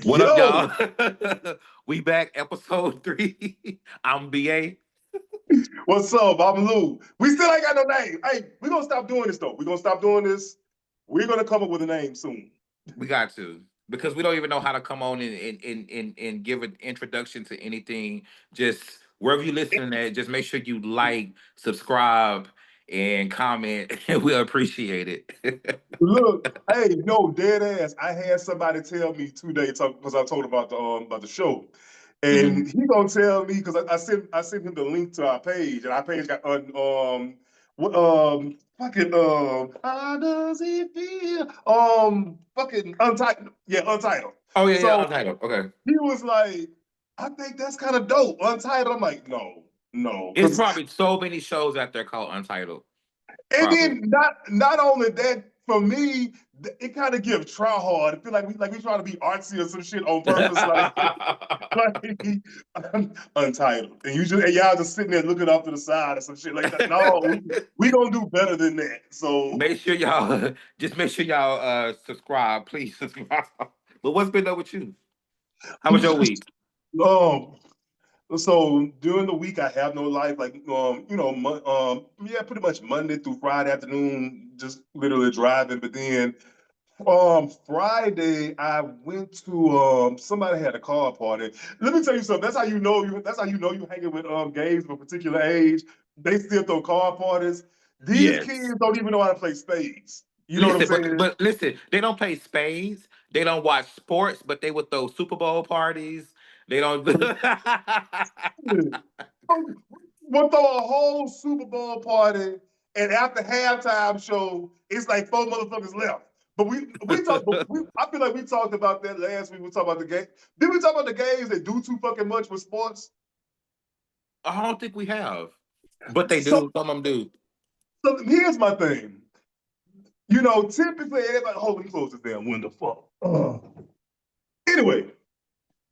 What up, Yo, y'all? We back, episode 3. I'm BA. what's up? I'm Lou. We still ain't got no name. Hey, we gonna stop doing this though. We gonna stop doing this. We're gonna come up with a name soon. We got to because we don't even know how to come on and give an introduction to anything. Just wherever you listening at, just make sure you like, subscribe, and comment, and we'll appreciate it. Look, hey, no, dead ass. I had somebody tell me today because I told about the show, Mhm. and he gonna tell me because I sent him the link to our page, and our page got what fucking how does it feel fucking untitled, yeah, untitled. Oh yeah, yeah, So Untitled. Okay, he was like, I think that's kind of dope. Untitled. I'm like, no, no, it's because probably so many shows out there called Untitled. and Probably. then not only that, for me, it kind of gives try hard. I feel like we trying to be artsy or some shit on purpose, like like untitled, and and y'all just sitting there looking off to the side or some shit like that. No, we gonna do better than that. So, Make sure y'all just make sure y'all subscribe, please subscribe. But what's been up with you? How was your week? um, so during the week I have no life, like yeah, pretty much Monday through Friday afternoon, just literally driving. But then Friday I went to somebody had a car party. Let me tell you something. That's how you know you hanging with gays of a particular age. They still throw car parties. These Yes. kids don't even know how to play spades. You know what I'm Listen, but saying? but listen, they don't play spades. They don't watch sports, but they would throw Super Bowl parties. They don't. We'll throw a whole Super Bowl party, and after halftime show, it's like four motherfuckers left. But I feel like we talked about that last week. We talked about the game. Did we talk about the games that do too fucking much with sports? I don't think we have, but they So, do. Some of them do. so here's my thing. Typically everybody, hold me close this damn window. Fuck. Anyway,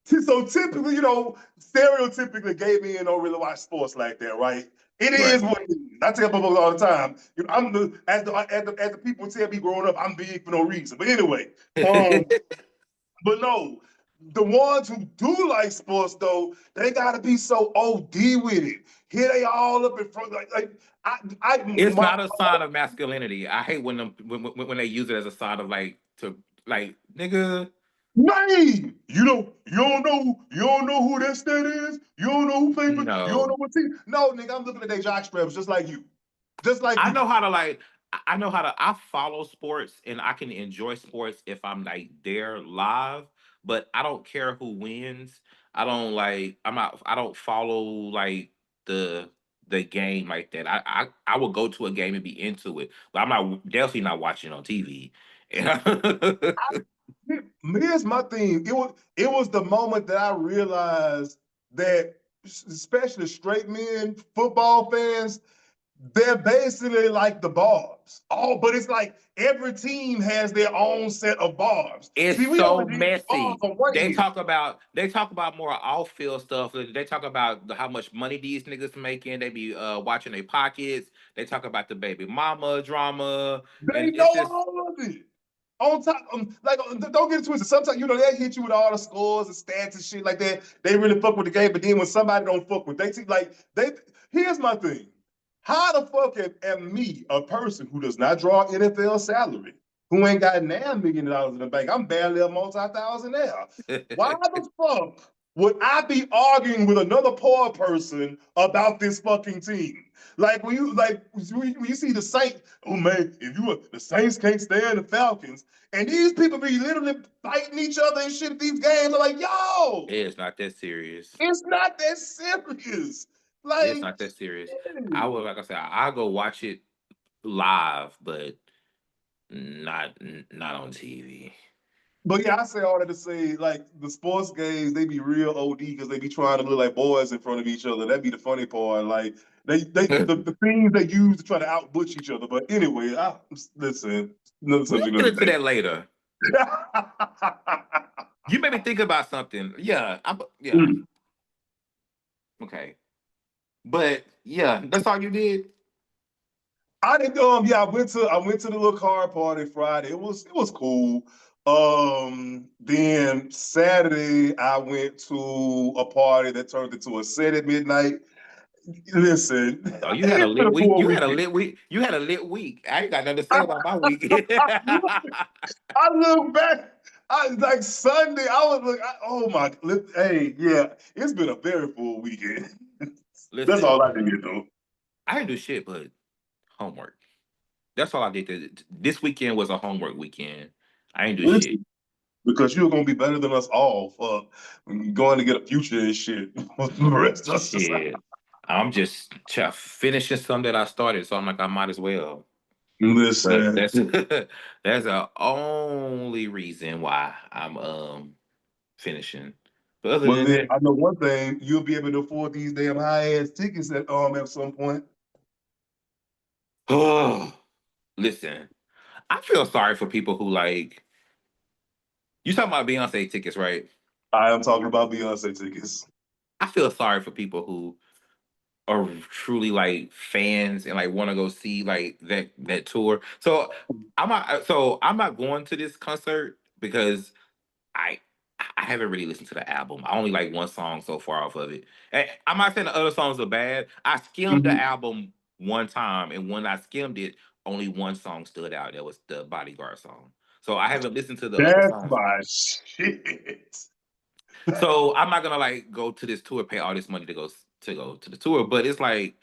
so typically, stereotypically, gay men don't really watch sports like that, right? It Right. is what it is. I tell people all the time. I'm as the people tell me growing up, I'm big for no reason. But anyway, um, but no, the ones who do like sports though, they gotta be so OD with it. Here they all up in front, like It's my not a sign of masculinity. I hate when them when they use it as a sign of like to like nigga. name. You don't know who that is. You don't know who played for. You don't No, know what team. No, nigga, I'm looking at their jock straps just like you, just like I you. know how to like. I know how to. I follow sports and I can enjoy sports if I'm like there live. But I don't care who wins. I don't like. I'm not. I don't follow like the the game like that. I will go to a game and be into it, but I'm not definitely not watching on TV. And Here's my thing. It was the moment that I realized that, especially straight men, football fans, they're basically like the barbs. Oh, but it's like every team has their own set of barbs. it's See, we so only did barbs messy. on one end. They talk about more off field stuff. They talk about how much money these niggas making. They be watching their pockets. They talk about the baby mama drama, They and it's know just all of it. On top, don't get it twisted. Sometimes they hit you with all the scores and stats and shit like that. They really fuck with the game, but then when somebody don't fuck with, they see like they. Here's my thing: how the fuck am me, a person who does not draw NFL salary, who ain't got $9 million in the bank? I'm barely a multi-thousandaire. Why the fuck would I be arguing with another poor person about this fucking team? Like when you see the Saints, oh man, if the Saints can't stand the Falcons, and these people be literally fighting each other and shit at these games. I'm like, yo, it's not that serious. it's not that serious. It's Like, not that serious. I yeah. would like I said, I'll go watch it live, but not on TV. But yeah, I say all that to say, like the sports games, they be real OD because they be trying to look like boys in front of each other. That'd be the funny part. Like the things they use to try to outbutch each other. But anyway, listen, another We'll subject, get another into day. that later. You made me think about something. Yeah, yeah. Okay, but yeah, that's all you did. I didn't yeah, I went to the little car party Friday. It was cool. Then Saturday I went to a party that turned into a set at midnight. Listen, Oh, you had a it's been lit a week. full You had a weekend. lit week. You had a lit week. I ain't got nothing to say I, about my week. I look back, I like Sunday. I was like, oh my, hey, yeah, it's been a very full weekend. That's Listen, all I did though. I didn't do shit but homework. That's all I did. This weekend was a homework weekend. I ain't do shit. Listen, because you're gonna be better than us all for going to get a future and shit. The rest of society. Shit. I'm just finishing some that I started, so I'm like, I might as well. But Listen, that's the only reason why I'm finishing. But other well than then that, I know one thing: you'll be able to afford these damn high ass tickets at some point. oh, listen, I feel sorry for people who like you talking about Beyonce tickets, right? I am talking about Beyonce tickets. I feel sorry for people who are truly like fans and like want to go see like that tour. So I'm not going to this concert because I I haven't really listened to the album. I only like one song so far off of it. And I'm not saying the other songs are bad. I skimmed the Mhm. album one time, and when I skimmed it, only one song stood out. That was the Bodyguard song. So I haven't listened to the other That's songs. my shit. So I'm not gonna like go to this tour, pay all this money to go to the tour. But it's like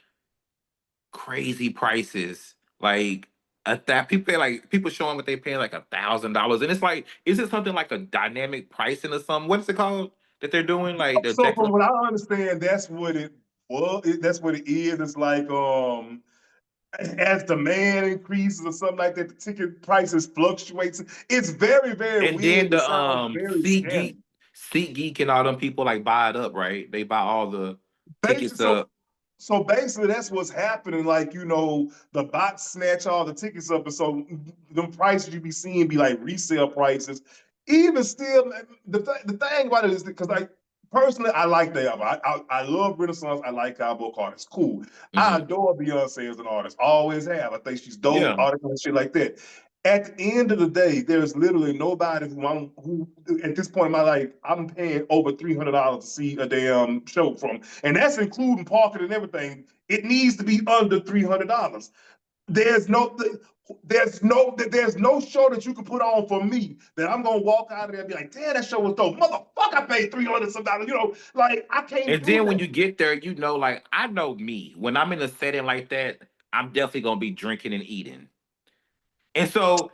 crazy prices. Like that people pay like people showing what they paying like $1,000, and it's like, is it something like a dynamic pricing or something? What is it called that they're doing? Like they're So checking. from what I understand, that's what it well, that's what it is. It's like as demand increases or something like that, the ticket prices fluctuates. It's very, very And weird. then It the sounds very scammy. Seat Geek and all them people like buy it up, right? They buy all the Basically, tickets up. so basically that's what's happening. Like, the bots snatch all the tickets up, and so the prices you be seeing be like resale prices. Even still, the thing about it is because like personally, I like the album. I love Renaissance. I like Cowboy Carter. It's cool. I Hmm. adore Beyonce as an artist. Always have. I think she's dope. Yeah. All that kind of shit like that. At the end of the day, there's literally nobody who at this point in my life I'm paying over $300 to see a damn show from, and that's including parking and everything. It needs to be under $300. There's no there's no show that you can put on for me that I'm gonna walk out of there and be like, damn, that show was dope. Motherfucker, I paid $300 some dollars. Like I can't And do then when that. you get there, like I know me. When I'm in a setting like that, I'm definitely gonna be drinking and eating. And so,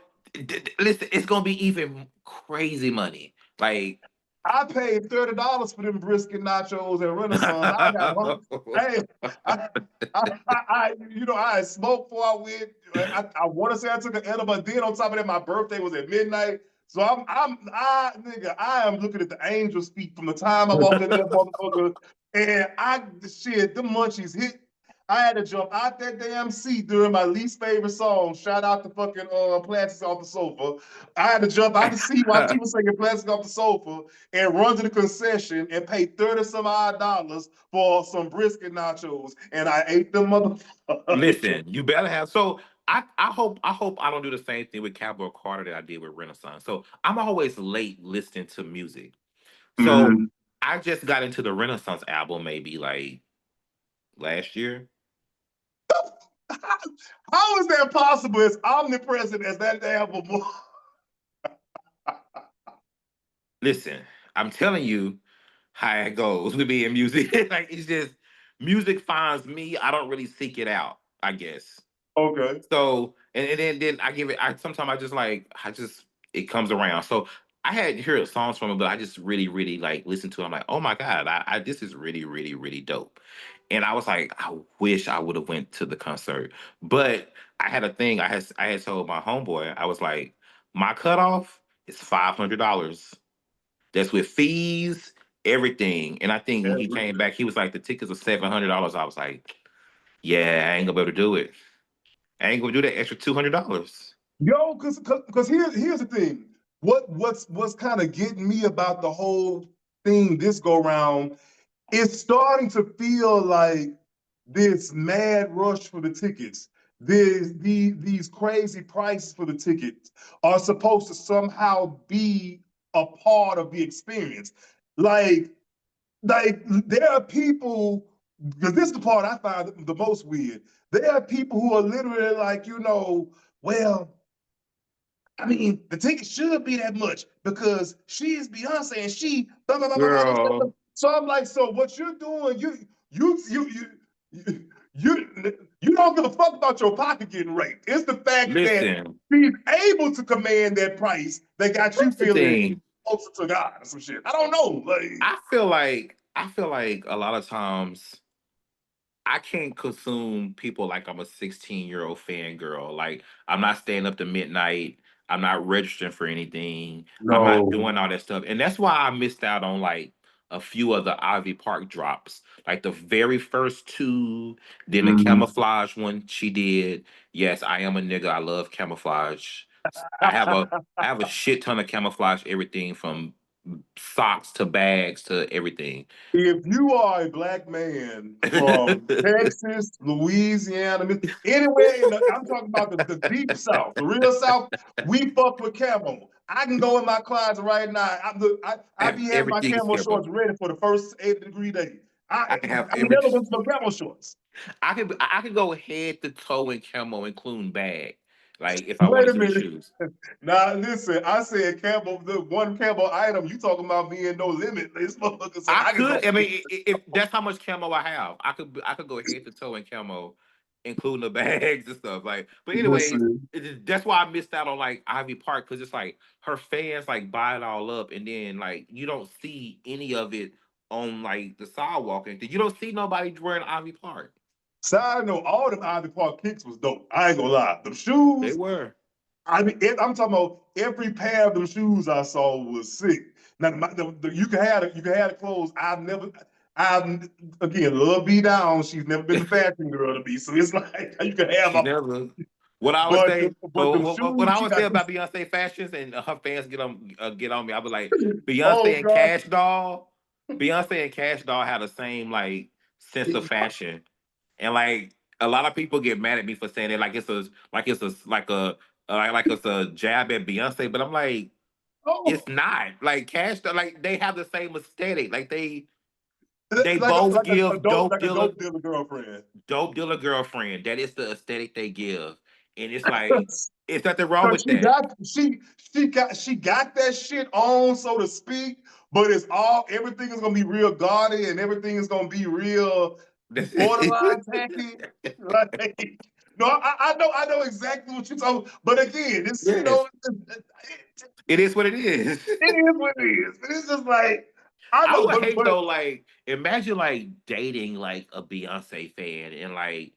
listen, it's gonna be even crazy money. Like, I paid $30 for them brisket nachos at Renaissance. I got one. Hey, I, I smoked before I went. I want to say I took an edible. Then on top of that, my birthday was at midnight. So I am looking at the angels' feet from the time I walked in that motherfucker, and the munchies hit. I had to jump out that damn seat during my least favorite song. Shout out to fucking Plastic off the sofa. I had to jump out the seat while she was singing Plastic off the sofa and run to the concession and pay 30 some odd dollars for some brisket nachos. And I ate them motherfuckers. listen, you better have. So I hope I don't do the same thing with Cowboy Carter that I did with Renaissance. So I'm always late listening to music. So Mhm. I just got into the Renaissance album maybe like last year. How is that possible? As omnipresent as that damn boy. Listen, I'm telling you how it goes with me in music. Like it's just music finds me. I don't really seek it out, I guess. Okay. So and then I give it. I sometimes I just like I just it comes around. So I had heard songs from it, but I just really like listen to it. I'm like, oh my god, I this is really dope. And I was like, I wish I would have went to the concert, but I had a thing. I had told my homeboy, I was like, my cutoff is $500. That's with fees, everything. And I think when he came back, he was like, the tickets are $700. I was like, yeah, I ain't gonna be able to do it. I ain't gonna do that extra $200. Yo, cause here's the thing. What's kind of getting me about the whole thing this go round, it's starting to feel like this mad rush for the tickets. these crazy prices for the tickets are supposed to somehow be a part of the experience. Like, there are people, because this is the part I find the most weird. There are people who are literally like, well, I mean, the ticket should be that much because she is Beyonce and she blah blah blah blah blah. Girl, So I'm like, so what you're doing, you you you you you don't give a fuck about your pocket getting raped. It's the fact that listen. she's able to command that price that got you That's the feeling thing. closer to God or some shit. I don't know. Like, I feel like a lot of times I can't consume people like I'm a 16-year-old fangirl. Like I'm not staying up to midnight. I'm not registering for anything. I'm not no. doing all that stuff. And that's why I missed out on like a few of the Ivy Park drops. Like the very first two, then the Mhm. camouflage one she did. Yes, I am a nigga. I love camouflage. I have a I have a shit ton of camouflage everything from socks to bags to everything. If you are a black man from Texas, Louisiana, anywhere I'm talking about the deep South, the real South, we fuck with camo. I can go in my closet right now. I Have be having my everything camo scheduled. shorts ready for the first 8-degree day. I can have I every. never went to no camo shorts. I could go head to toe in camo, including bag. Like if I Wait wanted a to with minute. shoes, Now listen, I said camo, the one camo item. You talking about being no limit, this motherfucker? So I I can go. could. I mean, if that's how much camo I have, I could go head to toe in camo, including the bags and stuff. Like, but anyways, Listen. that's why I missed out on like Ivy Park because it's like her fans like buy it all up, and then like you don't see any of it on like the sidewalk, and you don't see nobody wearing Ivy Park. Side note, all them Ivy Park kicks was dope. I ain't gonna lie. Them They shoes, were. I mean, I'm talking about every pair of them shoes I saw was sick. Now, you can have the clothes. I've again, love be down. She's never been the fashion girl to be. So it's like you can have She all, never. What I would but say, them what shoes, I she would say got about this. Beyonce fashions and her fans get on me. I was like Oh Beyonce and God. Cash Doll. Beyonce and Cash Doll had the same like sense of fashion, and like a lot of people get mad at me for saying it like it's a jab at Beyonce, but I'm like it's Oh, not like Cash Doll. Like they have the same aesthetic. Like they like both give like a dope dealer girlfriend. dope dealer girlfriend. That is the aesthetic they give, and it's like it's nothing wrong So with that. she got that shit on, so to speak. But it's all everything is gonna be real gaudy and everything is gonna be real That's borderline tacky. Like, no, I know exactly what you're talking. But again, it's yes, it is what it is. it is what it is. But it's just like I I know, would hate but though. Like imagine like dating like a Beyonce fan and like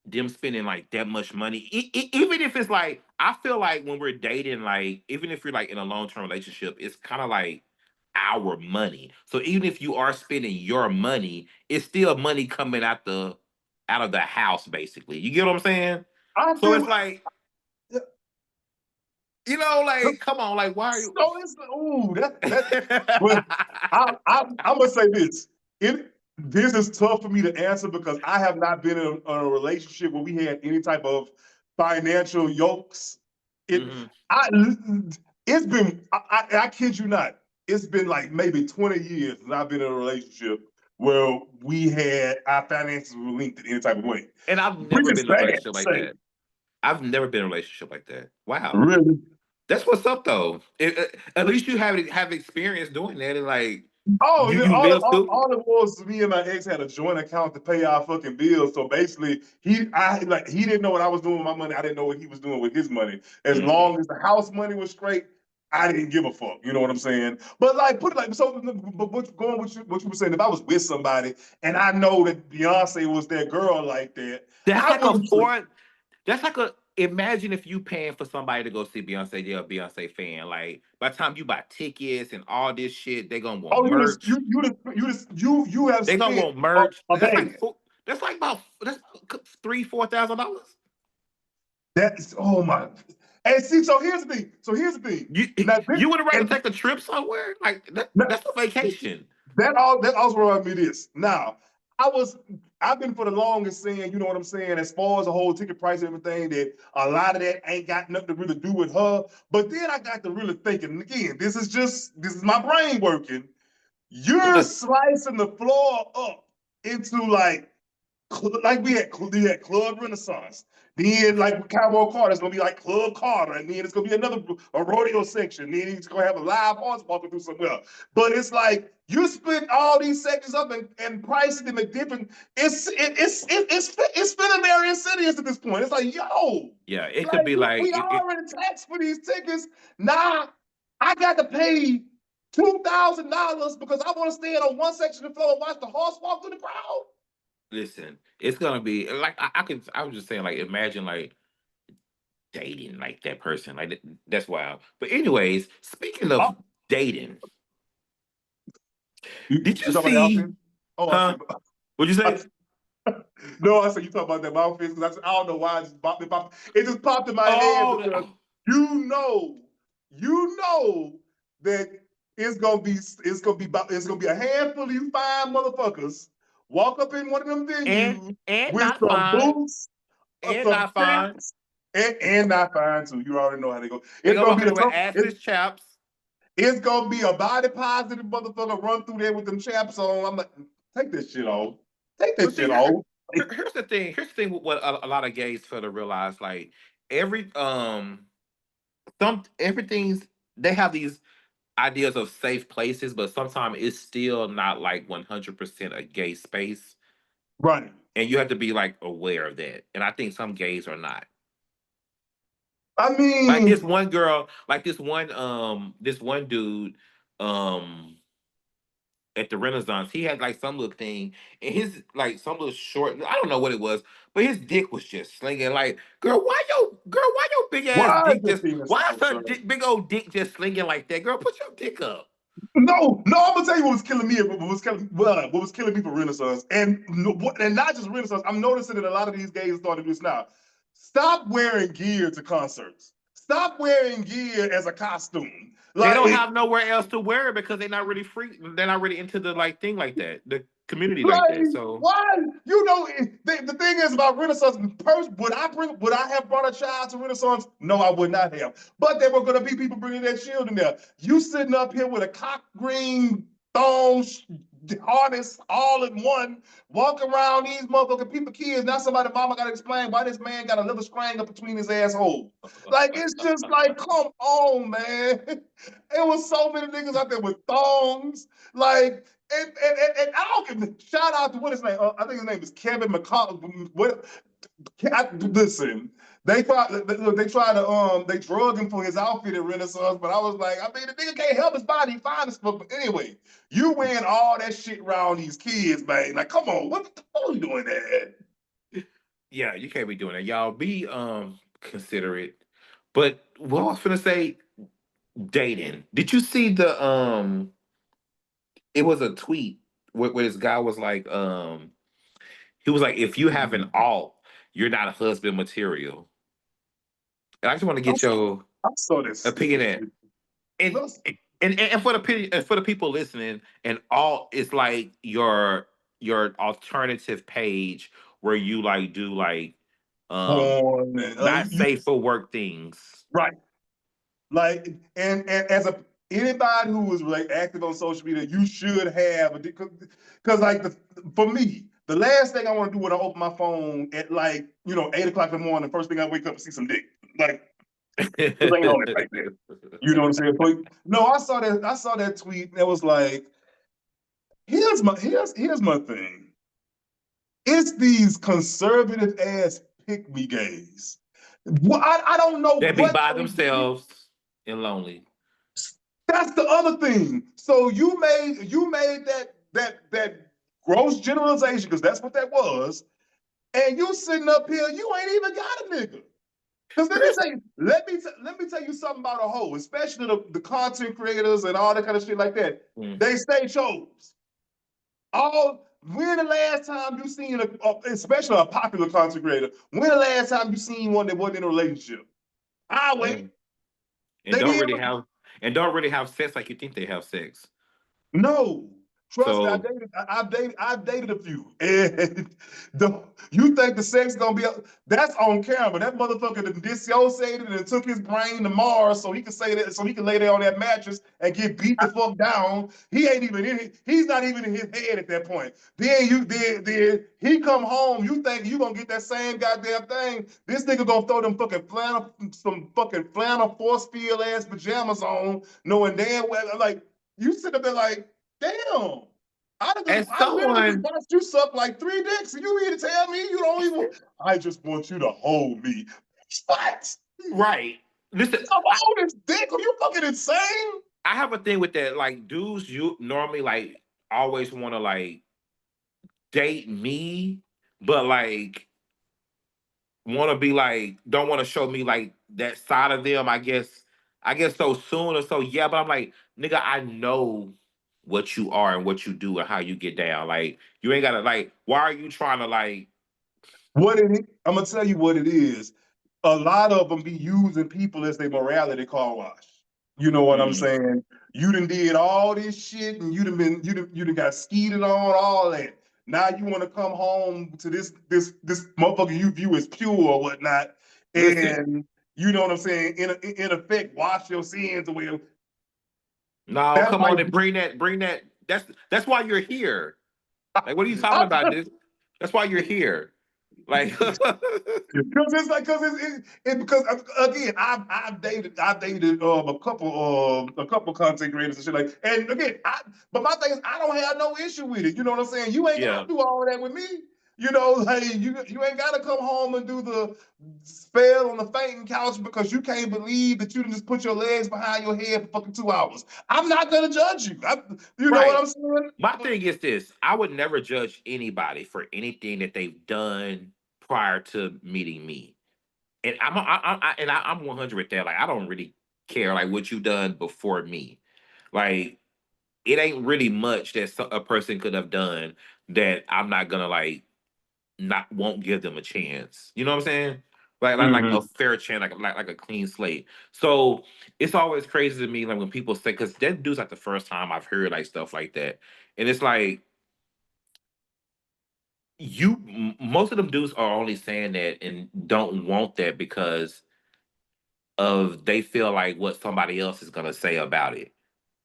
them spending like that much money, even if it's like I feel like when we're dating, like even if you're like in a long term relationship, it's kind of like our money. So even if you are spending your money, it's still money coming out of the house, basically. You get what I'm saying? I So it's feel like like come on, like why are you? so it's ooh that. But I'm gonna say this. This is tough for me to answer because I have not been in a relationship where we had any type of financial yokes. It Mhm. I it's been I kid you not. It's been like maybe 20 years since I've been in a relationship where we had our finances were linked in any type of way. And I've Which never is been in a sad relationship to like say. that. I've never been in a relationship like that. Wow. Really. That's what's up though. At least you have experience doing that and like Oh, you yeah, you lived through it. all it was me and my ex had a joint account to pay our fucking bills. So basically, he didn't know what I was doing with my money. I didn't know what he was doing with his money. As Mhm. long as the house money was straight, I didn't give a fuck. You know what I'm saying? But like, put it like so. But going with what you were saying, if I was with somebody and I know that Beyonce was their girl like that, That's I like a wouldn't trip. foreign. That's like a. Imagine if you paying for somebody to go see Beyonce. You're a Beyonce fan. Like by the time you buy tickets and all this shit, they gonna want Oh, merch. you have They gonna spent want merch. a bag. That's like about that's $3,000 $4,000. That's oh my. And see, so here's the thing. You Now this you would rather and take a trip somewhere like that? now, That's a vacation. that also reminds me of this. Now, I was I've been for the longest saying, you know what I'm saying, as far as the whole ticket price and everything, that a lot of that ain't got nothing to really do with her. But then I got to really thinking, and again, this is my brain working. You're slicing the floor up into like we had Club Renaissance. Then like with Cowboy Carter, it's gonna be like Club Carter, and then it's gonna be another a rodeo section. Then it's gonna have a live horse walking through somewhere. But it's like you split all these sections up and pricing them at different. It's feeling very insidious at this point. It's like, yo, Yeah, it could like be like we already taxed for these tickets. Now I got to pay $2,000 because I want to stand on one section of the floor and watch the horse walk through the crowd. listen, it's gonna be like I was just saying, like, imagine like dating like that person. Like that's wild. But anyways, speaking of Oh, dating, you did you talking about the see outfit? Oh, I see. huh? What'd you say? No, I said you talking about that outfit because I don't know why it just popped in my head Oh, because you know, you know that it's gonna be a handful of you fine motherfuckers walk up in one of them venues and with not some fine. boots or And some not fine. chaps and not fine too. You already know how they go. They It's gonna gonna walk be in the there with tough. assless chaps. It's gonna be a body positive motherfucker run through there with them chaps on. I'm like, take this shit off. Take But this see, shit off. here's the thing. Here's the thing with what a lot of gays fail to realize. Like every some everything's they have these ideas of safe places, but sometimes it's still not like 100% a gay space. Right. And you have to be like aware of that. And I think some gays are not. I Like this mean, one girl, like this one dude, um, at the Renaissance, he had like some little thing, and his like some little short. I don't know what it was, but his dick was just slinging. Like, why your big ass why is dick your just? penis Why so is her short? big old dick just slinging like that? Girl, put your dick up. No, no, I'm gonna tell you what was killing me. What was killing me for Renaissance, and not just Renaissance. I'm noticing that a lot of these gays are starting to do this now. Stop wearing gear to concerts. Stop wearing gear as a costume. They don't Like, have nowhere else to wear it because they're not really free. They're not really into the like thing like that, the community like Like, that. So why? You know, the thing is about Renaissance. Would I have brought a child to Renaissance? No, I would not have. But there were going to be people bringing their children there. You sitting up here with a cock green thong harness all in one, walking around these motherfucking people, kids. Now somebody, mama got to explain why this man got a little string up between his asshole. Like, it's just like, come on, man. It was so many niggas out there with thongs. Like, and I don't give shout out to what his name. I think his name is Kevin McCall. What? Listen, they drug him for his outfit at Renaissance, but I was like, I mean, the nigga can't help his body, he fine as fuck. But anyway, you wearing all that shit around these kids, man. Like, come on, what the fuck are you doing that? yeah, you can't be doing that. Y'all be considerate. But what I was gonna say, dating. Did you see the it was a tweet where this guy was like, he was like, if you have an alt, you're not a husband material. And I just want to I get your saw that opinion stupid that shit. and and for the people listening, and alt is like your alternative page where you like do like um Porn, not safe for work things. right. Like, and as a anybody who is like active on social media, you should have a because like for me, the last thing I want to do when I open my phone at like 8 o'clock in the morning, the first thing I wake up and see some dick. Like, this ain't on it like that. You know what I'm saying? But no, I saw that tweet that was like, here's my thing. It's these conservative ass pick me gays. Well, I don't know That be what by they did. themselves and lonely. That's the other thing. So you made that gross generalization because that's what that was, and you sitting up here, you ain't even got a nigga. Because Here's let me tell you something about a hoe, especially the content creators and all that kind of shit like that. mm, They stay chose. When the last time you seen especially a popular content creator? When the last time you seen one that wasn't in a relationship? I wait. mm. and They don't did really have and don't really have sex like you think they have sex. no. Trust me, So I've dated a few. And you think the sex gonna be that's on camera. That motherfucker that dissociated and took his brain to Mars so he can say that, so he can lay there on that mattress and get beat the fuck down. He ain't even in it, he's not even in his head at that point. Then he come home, you think you gonna get that same goddamn thing. This nigga gonna throw them fucking flannel force field ass pajamas on, knowing damn well like you sit up there like, damn. as I literally just someone, watched you suck like 3 dicks, and you here to tell me you don't even. I just want you to hold me. What? right? Listen, You hold this dick? Are you fucking insane? I have a thing with that. Like dudes, you normally like always want to like date me, but like want to be like don't want to show me like that side of them. I guess so soon or so. Yeah, but I'm like, nigga, I know what you are and what you do and how you get down. Like you ain't gotta like. Why are you trying to like? What it is, I'm gonna tell you what it is. A lot of them be using people as their morality car wash. You know what I'm Mm, saying? You done did all this shit, and you done got skeeted on all that. Now you want to come home to this motherfucker you view as pure or whatnot, listen, and you know what I'm saying? In effect, wash your sins away. no, That come on might and be. bring that. That's why you're here. Like, what are you talking about? This? That's why you're here. Like, Because it's like because again I've dated a couple content creators and shit like, and again but my thing is I don't have no issue with it. You know what I'm saying? You ain't got yeah, to do all of that with me. You know, like you ain't got to come home and do the spell on the fainting couch because you can't believe that you can just put your legs behind your head for fucking 2 hours. I'm not gonna judge you. You know what right. I'm saying? My thing is this: I would never judge anybody for anything that they've done prior to meeting me, and I'm 100 with that. Like, I don't really care like what you done before me. Like, it ain't really much that a person could have done that I'm not gonna like not won't give them a chance. You know what I'm saying? Like a Mm-hmm. fair chance, like a clean slate. So it's always crazy to me like when people say because that dude's like the first time I've heard like stuff like that, and it's like most of them dudes are only saying that and don't want that because of they feel like what somebody else is gonna say about it,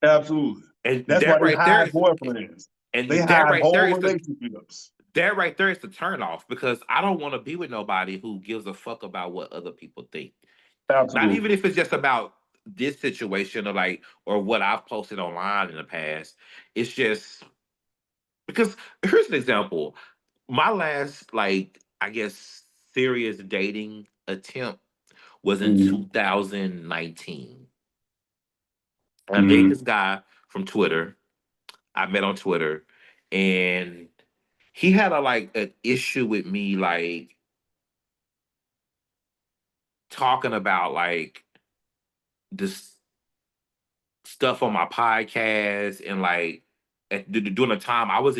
Absolutely. and That's why that they right there hide is boyfriends. They that hide right there whole is the relationships. that right there is the turn off because I don't want to be with nobody who gives a fuck about what other people think. Not even Absolutely. if it's just about this situation or like or what I've posted online in the past. It's just because here's an example. My last like I guess serious dating attempt was in Mm-hmm. 2019. And I dated Mm-hmm. this guy from Twitter. I met on Twitter and he had a like an issue with me like talking about like this stuff on my podcast and like during the time I was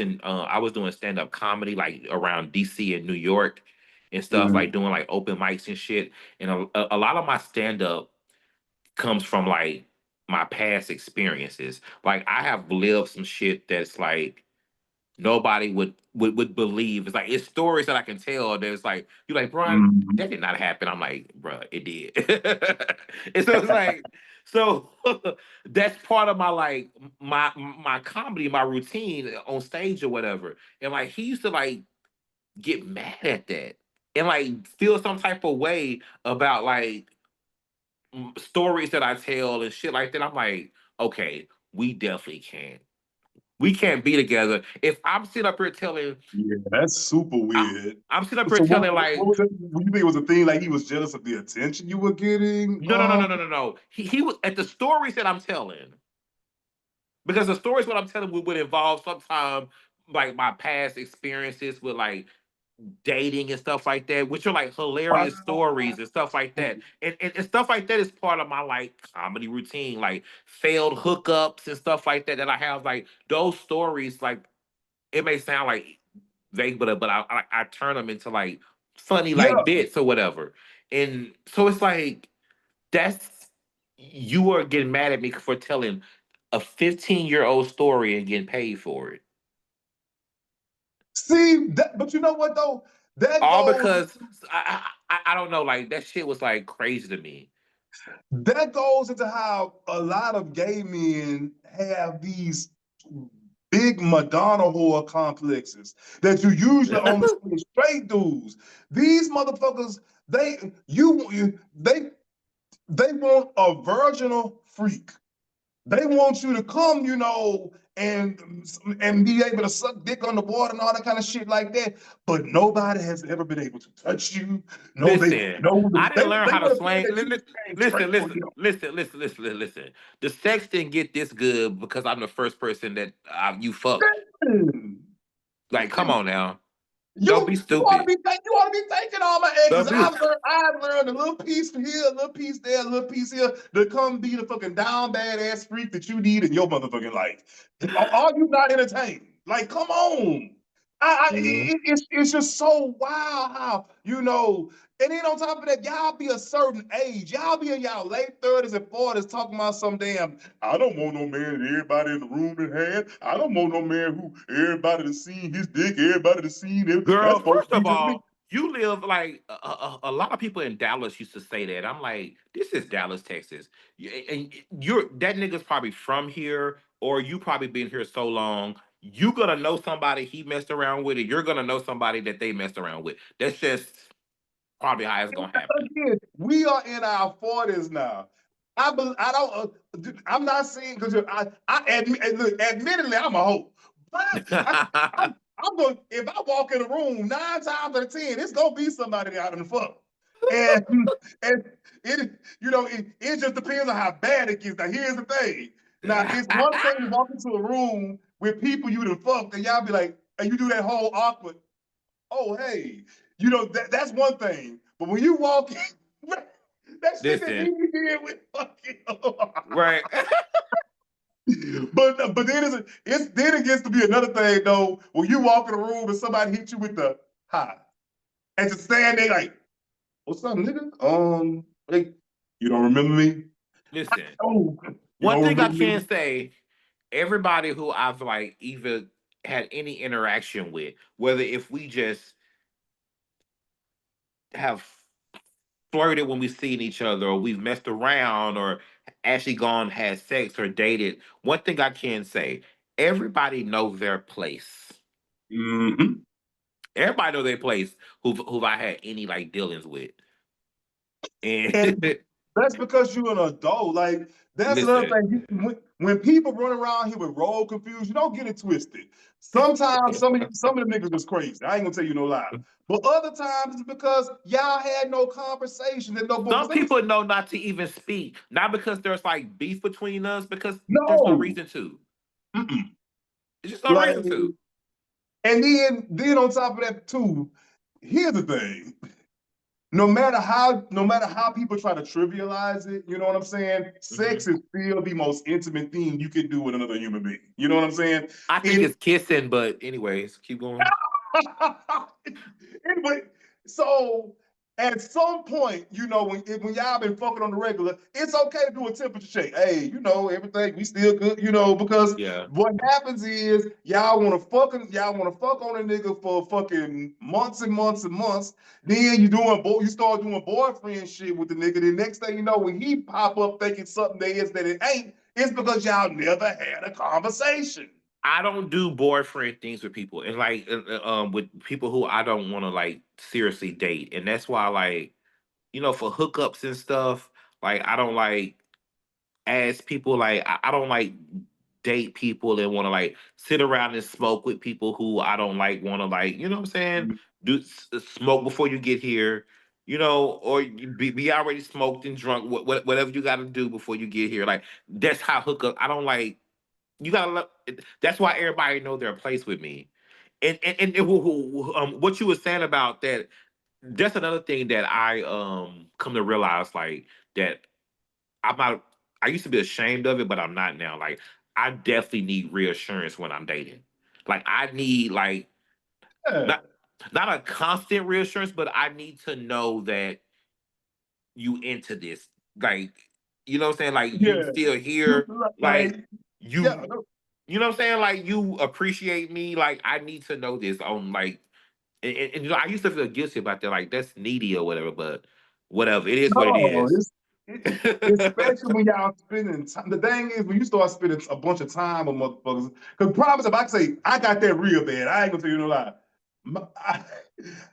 doing stand up comedy like around DC and New York and stuff like doing like open mics and shit and a lot of my stand up comes from like my past experiences like I have lived some shit that's like nobody would believe. It's like it's stories that I can tell. There's like you're like, bro, Mm-hmm. that did not happen. I'm like, bro, it did. And so it's like, so that's part of my like my comedy, my routine on stage or whatever. And like he used to like get mad at that and like feel some type of way about like stories that I tell and shit like that. I'm like, okay, we definitely can't. We can't be together. If I'm sitting up here telling Yeah, that's super I, weird. I'm sitting up here So telling what like, was it? What you think it was a thing like he was jealous of the attention you were getting? no. He was at the stories that I'm telling because the stories what I'm telling would involve sometimes like my past experiences with like dating and stuff like that, which are like hilarious stories and stuff like that. And stuff like that is part of my like comedy routine, like failed hookups and stuff like that that I have like those stories like it may sound like vague, but I turn them into like funny like Yeah, bits or whatever. And so it's like that's you are getting mad at me for telling a 15-year-old story and getting paid for it. See that, but you know what though? That All goes because I don't know, like that shit was like crazy to me. that goes into how a lot of gay men have these big Madonna whore complexes that you usually only see in straight dudes. These motherfuckers, they want a virginal freak. They want you to come, and be able to suck dick on the water and all that kind of shit like that. But nobody has ever been able to touch you. No, they Listen, no, I they didn't learn how to want to feel slang. that you came Listen, straight for listen, listen, listen, listen, listen. The sex didn't get this good because I'm the first person that you fucked. them. Like, come on now, You don't be you ought to stupid. be you ought to be thanking all my exes. Don't be. I've learned a little piece here, a little piece there, a little piece here to come be the fucking down badass freak that you need in your motherfucking life. Are you not entertained? Like, come on. Mhm. It's just so wild how and then on top of that, y'all be a certain age. Y'all be in y'all late 30s and 40s talking about some damn. I don't want no man that everybody in the room that had. I don't want no man who everybody that seen his dick, everybody that seen him. Girl, That's supposed first to be of just me. all, you live like a lot of people in Dallas used to say that. I'm like, this is Dallas, Texas, and you're that nigga's probably from here, or you probably been here so long. You gonna know somebody he messed around with, and you're gonna know somebody that they messed around with. That's just probably how it's gonna happen. Again, we are in our 40s now. I don't. I'm not saying because look, admittedly, I'm a hoe, but I'm going. If I walk in a room 9 times out of 10, it's gonna be somebody out in the fuck, and and it just depends on how bad it gets. Now here's the thing. Now it's one thing to walk into a room with people you done fucked, and y'all be like, and you do that whole awkward. Oh hey, that's one thing. But when you walk in, that shit that Listen, he did with fucking. right? But then it gets to be another thing though. When you walk in a room and somebody hit you with the hi, and just stand there like, "What's up, nigga? Like, you don't remember me? Listen, Oh, you one don't thing I remember me? can say, everybody who I've like even had any interaction with, whether if we just have flirted when we've seen each other, or we've messed around, or actually gone had sex or dated, one thing I can say, everybody know their place. Mm-hmm. Everybody know their place who I had any like dealings with. And And that's because you're an adult. Like that's another listen, thing. When people run around here with role confusion, don't get it twisted. Sometimes some of the niggas is crazy. I ain't gonna tell you no lie. But other times it's because y'all had no conversation and no book. some Because let me people know not to even speak, not because there's like beef between us, because there's no no. reason to. Mm-mm. There's just no Like reason to. and then on top of that too, here's the thing. No matter how people try to trivialize it, you know what I'm saying? Mhm. Sex is still the most intimate thing you can do with another human being. You know what I'm saying? I think It it's kissing, but anyways, keep going. anyway, so at some point, when y'all been fucking on the regular, it's okay to do a temperature check. Hey, everything we still good, because Yeah. what happens is y'all wanna fuck on a nigga for fucking months and months and months. Then you start doing boyfriend shit with the nigga. The next thing you know, when he pop up thinking something that is that it ain't, it's because y'all never had a conversation. I don't do boyfriend things with people, and like with people who I don't want to like seriously date, and that's why like for hookups and stuff, like I don't like ask people, like I don't like date people and want to like sit around and smoke with people who I don't like want to like what I'm saying, do smoke before you get here, or you be already smoked and drunk, whatever you got to do before you get here, like that's how hookup. I don't like you gotta that's why everybody know their place with me. And what you were saying about that, that's another thing that I come to realize, like that I'm not I used to be ashamed of it, but I'm not now. Like I definitely need reassurance when I'm dating. Like I need like Yeah. not not a constant reassurance, but I need to know that you into this. Like, what I'm saying? Like you Yeah. still You here, like like Yeah, you no, you know what I'm saying? Like you appreciate me. Like I need to know this on like and, you know, I used to feel guilty about that, like that's needy or whatever, but whatever. It is what it no, is. it, especially when y'all spending time. The thing is, when you start spending a bunch of time with motherfuckers, because promise, if I say I got that real bad, I ain't gonna tell you no lie.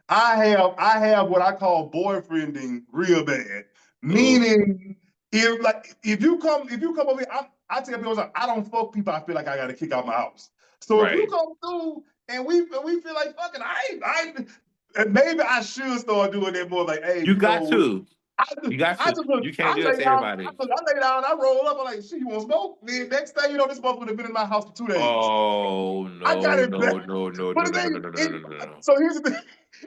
I, I have what I call boyfriending real bad. Oh, Meaning, if you come over here, I tell people I don't fuck people I feel like I got to kick out my house. So if you right. come through and we feel like fucking, and maybe I should start doing that more. Like, hey, You got to. I You got I to. just look, You can't I do that lay to down, everybody. I lay down, I roll up, I'm like, shit, you want smoke? Then next thing you know, this motherfucker have been in my house for 2 days. Oh I got no, it back. no, no, no, But no, the no, no, thing, no, no, no, it, no, no, no. so here's the thing.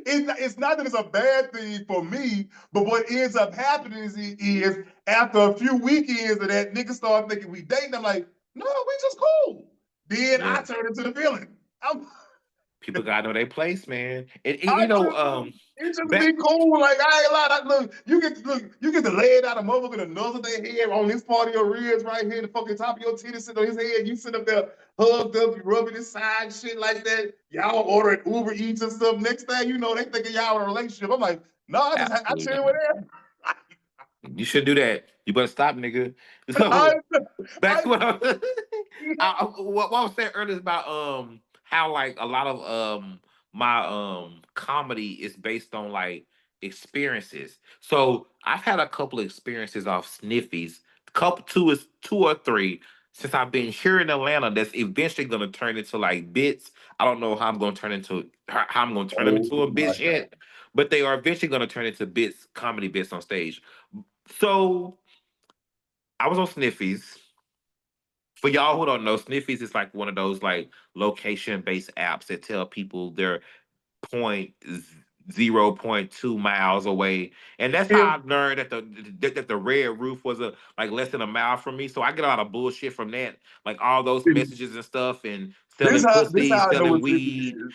It's not that it's a bad thing for me, but what ends up happening is after a few weekends of that, niggas start thinking we dating. I'm like, no, we just cool. Then I Yeah. turn into the villain. I'm, People gotta know their place, man. And I you know, just it just back be cool. Like I ain't lie. You get to lay it out a motherfucker the nose of their head on this part of your ribs right here, the fucking top of your titty sit on his head. You sit up there hugged up, you rubbing his side, shit like that. Y'all ordering Uber Eats and stuff. Next thing you know, they thinking y'all in a relationship. I'm like, no, I absolutely chill with not. them. You should do that. You better stop, nigga. I, So back I, to what I was saying earlier is about how like a lot of my comedy is based on like experiences. So I've had a couple of experiences off sniffies. Couple two or three since I've been here in Atlanta. That's eventually gonna turn into like bits. I don't know how I'm gonna turn into how I'm gonna turn them oh into a my bitch yet, but they are eventually gonna turn into bits, comedy bits on stage. So I was on Sniffies. For y'all who don't know, Sniffies is like one of those like location based apps that tell people they're point 0.2 miles away, and that's how God. I learned that the red roof was a like less than a mile from me. So I get a lot of bullshit from that, like all those messages and stuff, and This selling how this pussy, how I know selling what this weed. is.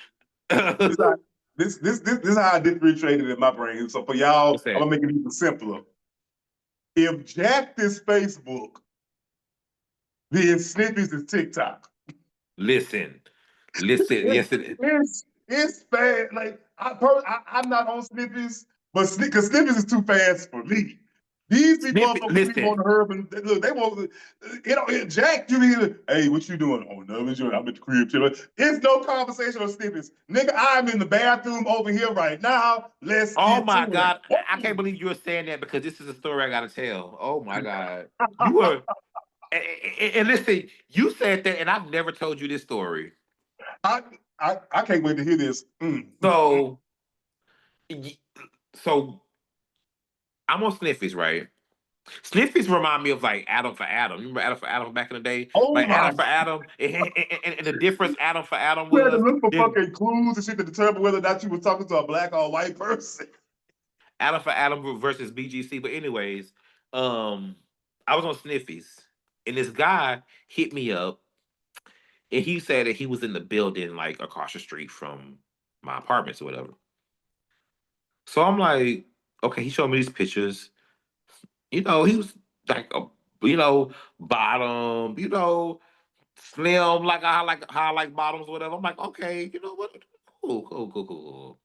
This how this is how I differentiated in my brain. So for y'all, What's I'm that? gonna make it even simpler. If Jack is Facebook, then Snippets is TikTok. Listen, listen, It, yes, it, it's bad. Like I'm not on Snippets, but because Snippets is too fast for me. These be snippet. motherfuckers be on Listen, the herb and look, they want Jack, you be hey, what you doing? Oh, no, I'm at the crib chilling. It's no conversation on Snippets. Nigga, I'm in the bathroom over here right now. Let's oh get to my God, I can't it. believe you're saying that because this is a story I gotta tell. Oh my God, you were and listen, you said that, and I've never told you this story. I, I can't wait to hear this. So, y- so I'm on Sniffies, right? Sniffies remind me of like Adam for Adam. You remember Adam for Adam back in the day? Oh Like my. Adam for Adam, and the difference Adam for Adam You had to was look for then fucking clues and shit to determine whether or not you were talking to a black or a white person. Adam for Adam versus BGC. But anyways, um, I was on Sniffies, and this guy hit me up, and he said that he was in the building like across the street from my apartments or whatever. So I'm like, okay, he showed me these pictures. You know, he was like a bottom, slim, like how I like bottoms or whatever. I'm like, okay, you know what? Cool, cool, cool, cool, cool.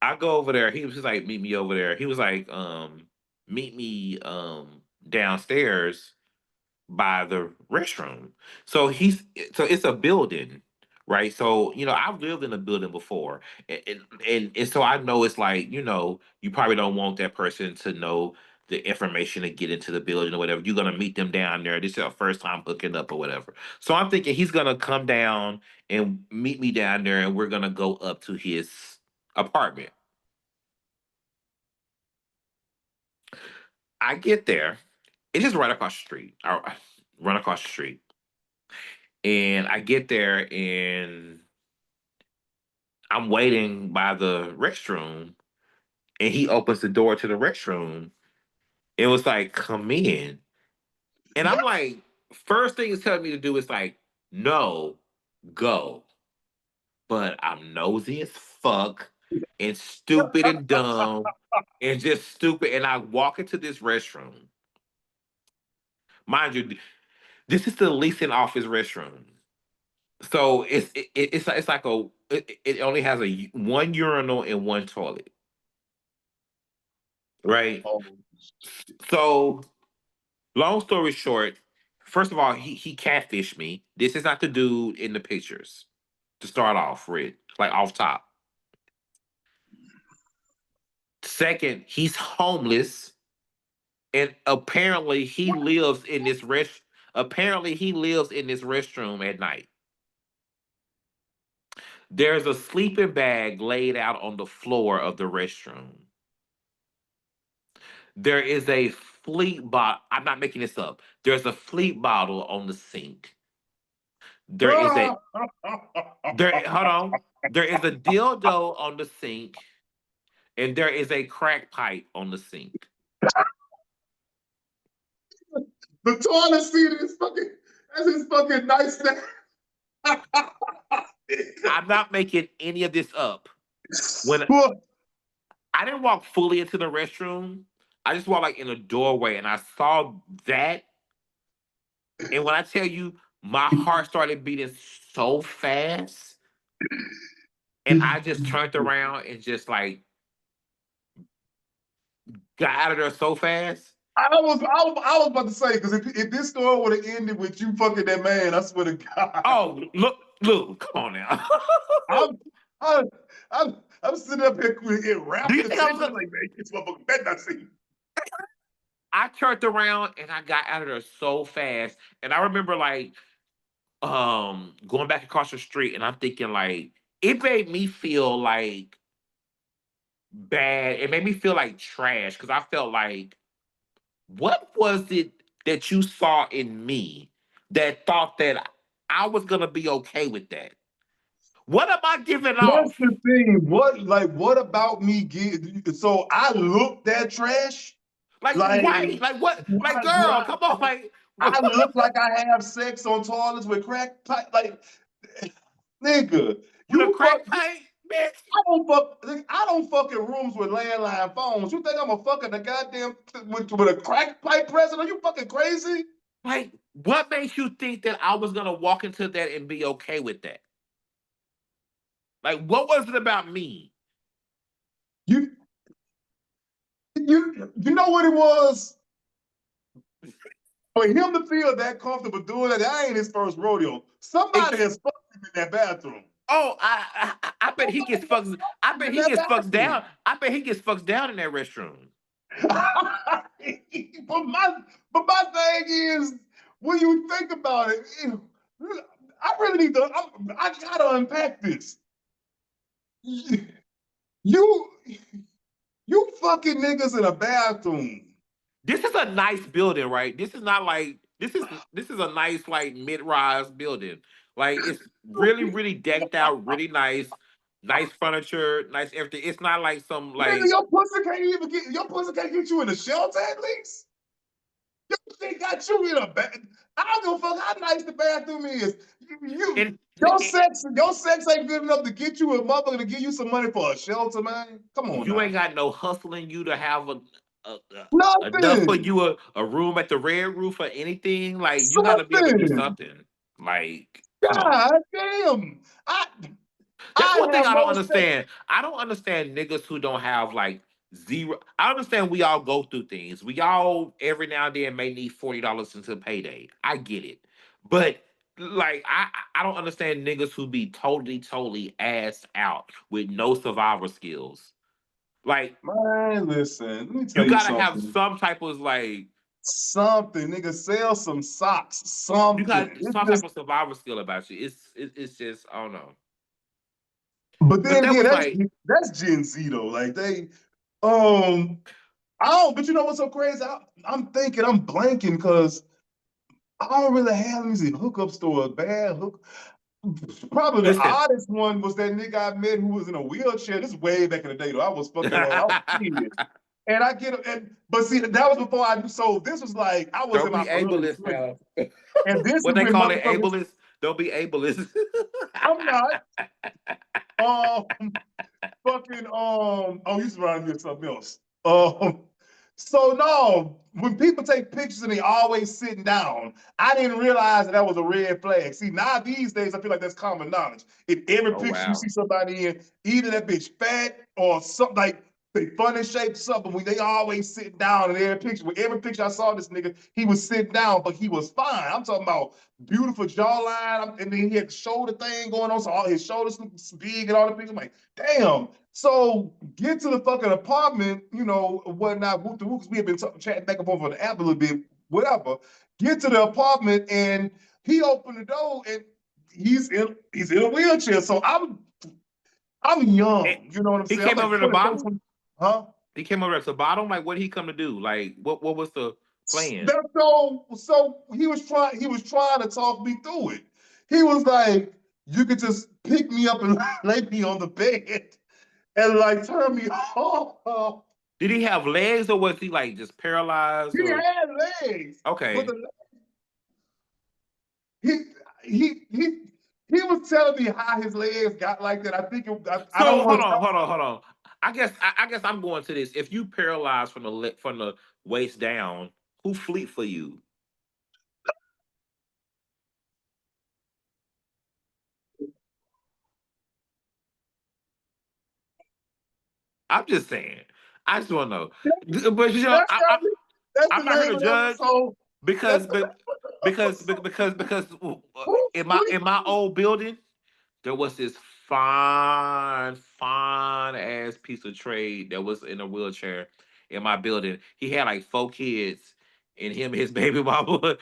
I go over there. He was just like, meet me over there. He was like, meet me downstairs by the restroom. So it's a building, right? So I've lived in a building before, and so I know it's like you probably don't want that person to know the information to get into the building or whatever. You're gonna meet them down there. This is our first time hooking up or whatever. So I'm thinking he's gonna come down and meet me down there, and we're gonna go up to his apartment. I get there. It's just right across the street. I run across the street. And I get there and I'm waiting by the restroom and he opens the door to the restroom. It was like, come in. And I'm like, first thing it's telling me to do is like, no, go. But I'm nosy as fuck and stupid and dumb and just stupid. And I walk into this restroom. Mind you, this is the leasing office restroom. So it's like it only has one urinal and one toilet, right? Oh, So long story short, first of all, he catfished me. This is not the dude in the pictures. To start off, Red, like off top. Second, he's homeless, and apparently he lives in this restroom at night. There's a sleeping bag laid out on the floor of the restroom. There is a fleet bottle. I'm not making this up. There's a fleet bottle on the sink. There is a there. Hold on. There is a dildo on the sink, and there is a crack pipe on the sink. the toilet seat is fucking. That's his fucking nightstand. I'm not making any of this up. When I didn't walk fully into the restroom, I just walked like in a doorway, and I saw that. And when I tell you, my heart started beating so fast, and I just turned around and just like got out of there so fast. I was about to say because if this story would have ended with you fucking that man, I swear to God. Oh, look, come on now. I'm I'm I'm sitting up here in Do rapt you think I was attention, gonna? like man, this motherfucker better not see. I turned around and I got out of there so fast. And I remember like going back across the street, and I'm thinking like it made me feel like bad. It made me feel like trash because I felt like, what was it that you saw in me that thought that I was gonna be okay with that? What am I giving That's off? the thing. What about me get so I look that trash? Like, Like right? Like what? Like, what do girl, come on, like I look like I have sex on toilets with crack pipe? Like nigga, with a you fuck crack pipe, bitch. I don't fuck in rooms with landline phones. You think I'm a fucking the goddamn with a crack pipe present? Are you fucking crazy? Like, what makes you think that I was gonna walk into that and be okay with that? Like, what was it about me? You you know what it was? For him to feel that comfortable doing that, that ain't his first rodeo. Somebody Ex- has fucked him in that bathroom. oh, I bet he gets Somebody has fucked. fucked I him bet in he that gets fucked bathroom. down. I bet he gets fucked down in that restroom. but my thing is, when you think about it, I really need to. I gotta unpack this. You you fucking niggas in a bathroom. This is a nice building, right? This is not like this is a nice like mid-rise building. Like it's really really decked out, really nice, nice furniture, nice everything. It's not like some Nigga, like your pussy can't get you in the shelter at least. Your shit got you in a bed. I don't give a fuck how nice the bathroom is. and Your sex ain't good enough to get you a motherfucker to give you some money for a shelter, man. Come on you now. ain't got no hustling you to have enough for Nothing. you a room at the Red Roof or anything. Like you got to be able to do Something. something. Like come on. God damn. I That's I one thing have I don't more respect. understand. I don't understand niggas who don't have like zero. I understand we all go through things. We all every now and then may need $40 until payday. I get it, but like I don't understand niggas who be totally ass out with no survival skills. Like Man, listen, let me you tell you gotta have something. some type of like Something, nigga, sell some socks. you Something. got It's some type just of survival skill about you. It's just I don't know. but But then that again, was like that's Gen Z though. Like they um I don't, but you know what's so crazy? I'm thinking, I'm blanking because I don't really have, let me see, hookup store, bad hook. Probably the listen. oddest one was that nigga I met who was in a wheelchair. This is way back in the day though. I was fucking, I was a kid. And I get, but see, that was before I knew. So this was like, I was in Don't be my early ableist 20s. now. And this What is they when call it, motherfuckers, ableist? Don't be ableist. I'm not, um, fucking, oh, you surrounded me with something else. So no, when people take pictures and they always sitting down, I didn't realize that was a red flag. See, now these days I feel like that's common knowledge. If every Oh picture you wow. see somebody in, either that bitch fat or something like they funny shaped something, when they always sitting down in every picture. With every picture I saw this nigga, he was sitting down, but he was fine. I'm talking about beautiful jawline, and then he had the shoulder thing going on, so all his shoulders look big and all the pictures. I'm like, damn. So get to the fucking apartment, whatnot, whoop the whoop, because we have been chatting back and forth on the app a little bit, whatever. Get to the apartment and he opened the door and he's in a wheelchair. So I'm Eh, young, you know what I'm He saying? I'm came like over to the 24, bottom. 20, huh? He came over at the bottom. Like, what did he come to do? Like, what was the plan? That's so he was trying to talk me through it. He was like, you could just pick me up and lay me on the bed and like turn me off. Did he have legs or was he like just paralyzed He or had legs, but okay? he he he was telling me how his legs got like that. I think I don't So want hold to on, talk. hold on, hold on. I guess I'm going to this. If you paralyzed from from the waist down, who fleet for you? I'm just saying. I just want to know. But That's that's the I'm not here name to of the judge episode. That's because the name but of the episode. because Who in my old building there was this fine ass piece of trade that was in a wheelchair in my building. He had like 4 kids, and him and his baby mama.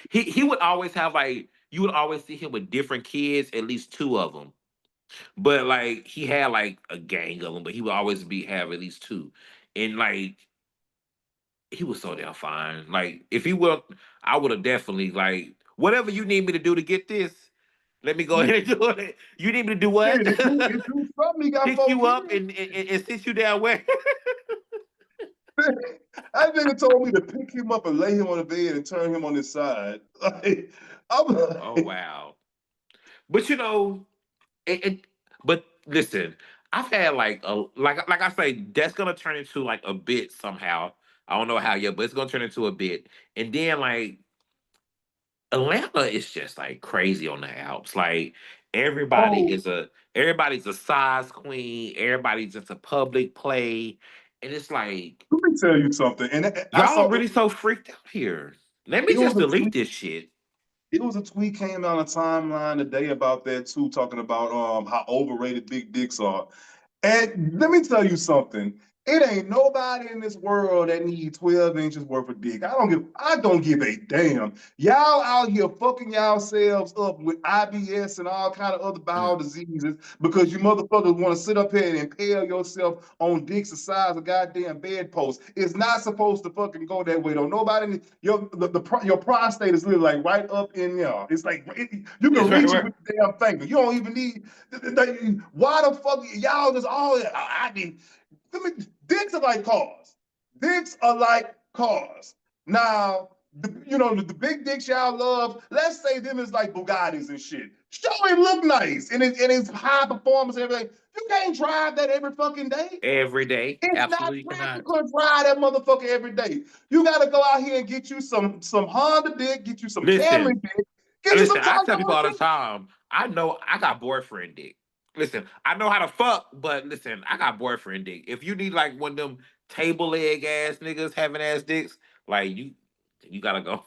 He would always have like you would always see him with different kids, at least two of them. But like he had like a gang of them, but he would always be have at least two, and like he was so damn fine. Like if he would, I would have definitely like whatever you need me to do to get this. Let me go shit, ahead and do it. You need me to do what? it do something. He got Pick four you kids. up and sit you down where? That nigga told me to pick him up and lay him on the bed and turn him on his side. Like, I'm Oh like, wow! But but listen, I've had like like I say, that's gonna turn into like a bit somehow. I don't know how yet, but it's gonna turn into a bit, and then like Atlanta is just like crazy on the Alps. Like oh, everybody's a size queen. Everybody's just a public play, and it's like let me tell you something. And I y'all saw are really so freaked out here. Let me it was just a delete tweet. this shit. It was a tweet came down a timeline today about that too, talking about how overrated big dicks are. And let me tell you something. It ain't nobody in this world that need 12 inches worth of dick. I don't give a damn. Y'all out here fucking yourselves up with IBS and all kind of other bowel diseases because you motherfuckers want to sit up here and impale yourself on dicks the size of goddamn bedposts. It's not supposed to fucking go that way though. Nobody your prostate is literally like right up in there. It's like you It's can right reach it where with the damn finger. You don't even need why the fuck y'all just all I mean, dicks are like cars. Dicks are like cars. Now, the big dicks y'all love, let's say them is like Bugattis and shit. Show it look nice and it's high performance and everything. You can't drive that every fucking day. every day. It's not Absolutely cannot. practical to drive that motherfucker every day. You gotta go out here and get you some Honda dick, get you some Listen, Camry dick, get you listen. some I tell people Toyota all the dick. time. I know I got boyfriend dick. Listen, I know how to fuck, but listen, I got boyfriend dick. If you need like one of them table leg ass niggas having ass dicks, like you gotta go.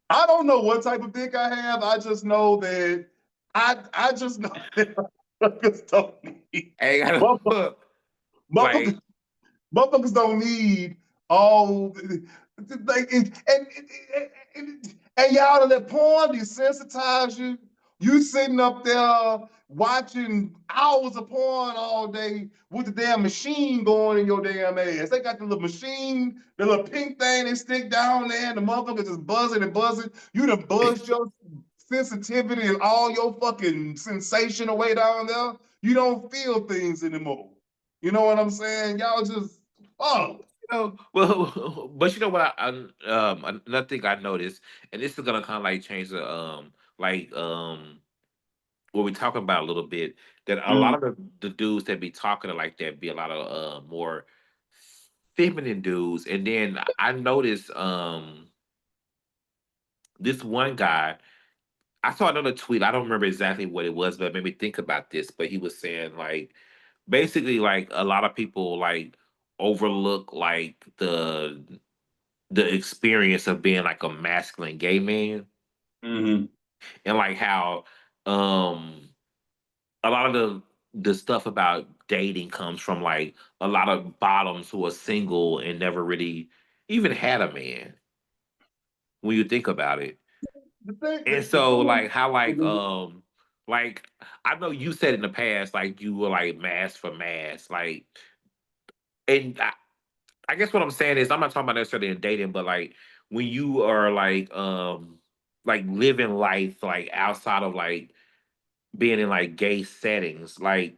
I don't know what type of dick I have. I just know that I just know that motherfuckers don't need I motherfuckers, gotta like motherfuckers, motherfuckers don't need all like and y'all to let porn desensitize you. You sitting up there watching hours of porn all day with the damn machine going in your damn ass. They got the little machine, the little pink thing they stick down there, and the motherfuckers just buzzing and buzzing. You done buzzed your sensitivity and all your fucking sensation away down there. You don't feel things anymore. You know what I'm saying? Y'all just oh. well, but you know what? Another thing I noticed, and this is gonna kind of like change the like what we talking about a little bit. That a lot Mm. of the dudes that be talking like that be a lot of more feminine dudes, and then I noticed this one guy. I saw another tweet. I don't remember exactly what it was, but it made me think about this. But he was saying like basically like a lot of people like overlook like the experience of being like a masculine gay man, Mm-hmm. and like how um a lot of the stuff about dating comes from like a lot of bottoms who are single and never really even had a man when you think about it. The thing, And the so thing, like how like I know you said in the past like you were like mass for mass like, and I guess what I'm saying is I'm not talking about necessarily in dating, but like when you are like living life like outside of like being in like gay settings, like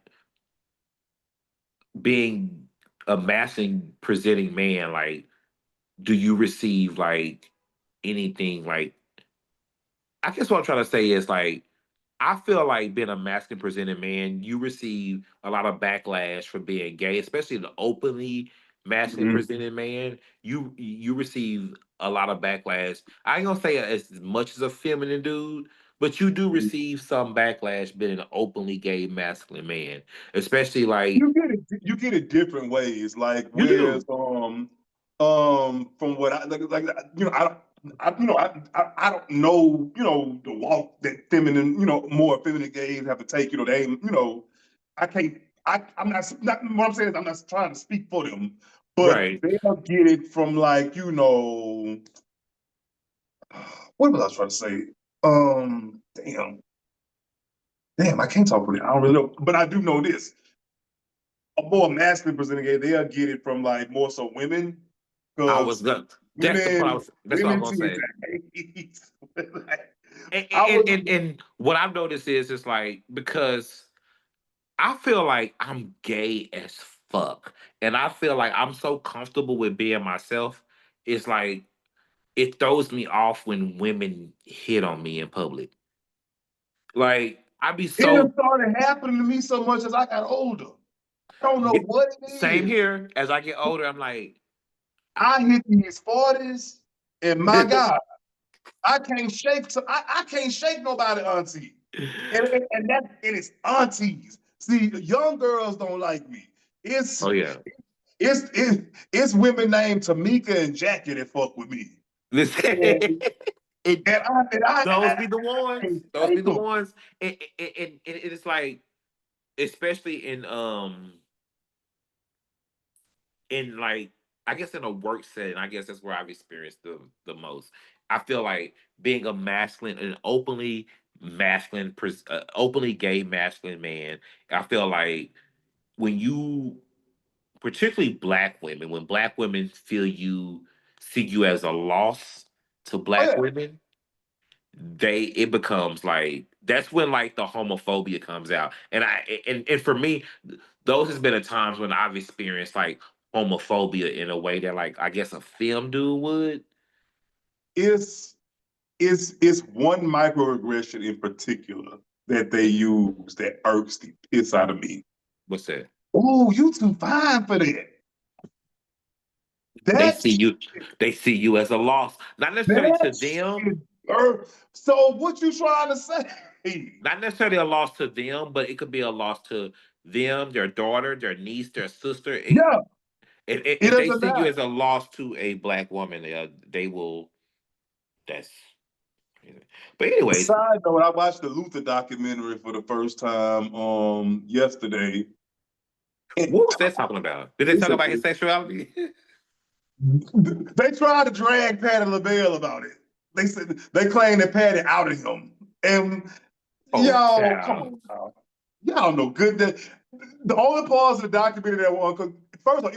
being a masculine presenting man, like do you receive like anything like, I guess what I'm trying to say is like I feel like being a masculine presenting man, you receive a lot of backlash for being gay, especially the openly masculine mm-hmm. presenting man. You receive a lot of backlash. I ain't gonna say as much as a feminine dude, but you do receive some backlash being an openly gay masculine man, especially like You get it different ways. Like you whereas do. from what I like you know I don't know the walk that feminine more feminine gays have to take. They I can't I'm not what I'm saying is I'm not trying to speak for them, but Right. they'll get it from like what was I trying to say? Damn, I can't talk for it. I don't really know, but I do know this. A more masculine presenting gay, they'll get it from like more so women I was because gonna that's the point I women was that's what I women was gonna tend say. to hate. Like, And I and, was and and what I've noticed is it's like because I feel like I'm gay as fuck. And I feel like I'm so comfortable with being myself. It's like it throws me off when women hit on me in public. Like I be it done so started happening to me so much as I got older. I don't know yeah, what it same is. here. As I get older, I'm like, I hit these 40s, and my God, I can't shake. So I can't shake nobody, auntie. And it's aunties. See, young girls don't like me. It's oh yeah. it's women named Tamika and Jackie that fuck with me. Listen, And, it those I be the ones. can't Those be take the them. ones. And it's like, especially in like I guess in a work setting, I guess that's where I've experienced the most. I feel like being a masculine, an openly masculine, openly gay masculine man. I feel like when you, particularly black women, when black women feel you, see you as a loss to Oh black yeah, women, it becomes like that's when like the homophobia comes out. And for me, those has been the times when I've experienced like homophobia in a way that like I guess a film dude would. it's it's one microaggression in particular that they use that irks the piss out of me. What's that? Oh, you too fine for that. They That see you they see you as a loss. Not necessarily to that them, is so what you trying to say? not necessarily a loss to them, but it could be a loss to them, their daughter, their niece, their sister. Yeah, it If they doesn't see you matter. as a loss to a black woman, they will. That's. But anyways, Side note, I watched the Luther documentary for the first time yesterday. And what was that talking about? Did they talk about his sexuality? they tried to drag Patty LaBelle about it. They said they claimed that Patty outed him. And Oh, y'all, come child. on now. Y'all know good that the only parts of the documentary that one, because first of all,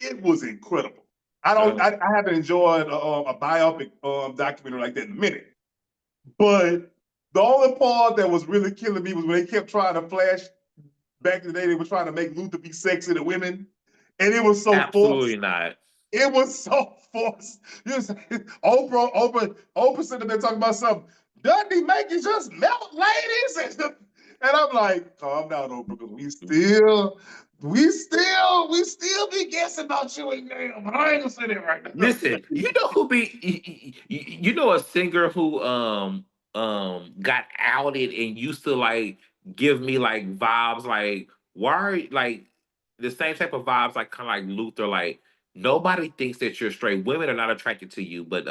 it was incredible. Uh, I haven't enjoyed a biopic documentary like that in a minute. But the only part that was really killing me was when they kept trying to flash back in the day, they were trying to make Luther be sexy to women. And it was so absolutely forced. not. It was so forced. You know, Oprah sitting there talking about something. Doesn't he make you just melt, ladies? And I'm like, calm down, though, because we still be guessing about you and them. But I ain't gonna say that right now. Listen, you know who be you know a singer who got outed and used to like give me like vibes like why are like the same type of vibes like kind of like Luther like nobody thinks that you're straight. Women are not attracted to you, but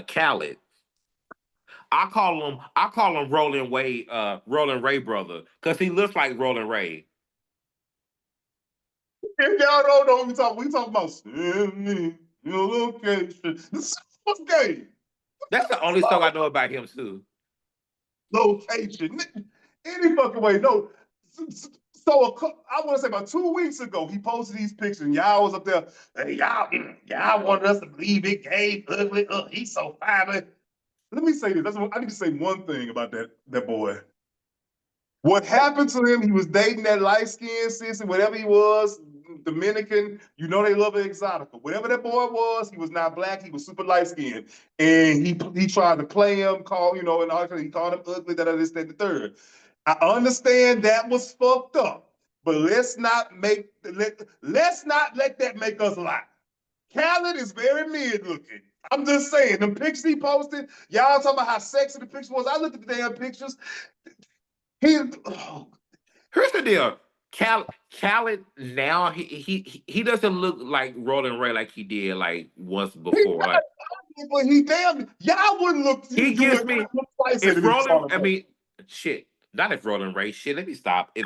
Khaled. I call him Roland Ray brother because he looks like Roland Ray. If y'all don't know what we talking about send me your location. This is gay. That's the only song I know about him too. Location. Any fucking way. No. So I want to say about 2 weeks ago, he posted these pictures, and y'all was up there. Hey, y'all wanted us to believe it, gay, ugly. He's so fine. Let me say this. I need to say one thing about that boy. What happened to him? He was dating that light skinned sissy, whatever he was, Dominican. You know they love an exotica. Whatever that boy was, he was not black. He was super light skinned, and he tried to play him, and all he called him ugly. That this, that, the third. I understand that was fucked up, but let's not let that make us lie. Khaled is very mid looking. I'm just saying, the pictures he posted, y'all talking about how sexy the picture was. I looked at the damn pictures. He, oh, Here's the deal. Khaled now he doesn't look like Roland Ray like he did like once he before. Like but he damn, y'all wouldn't he do gives it me twice at if him if you saw Roland him. I mean shit, not if Roland Ray shit, let me stop. If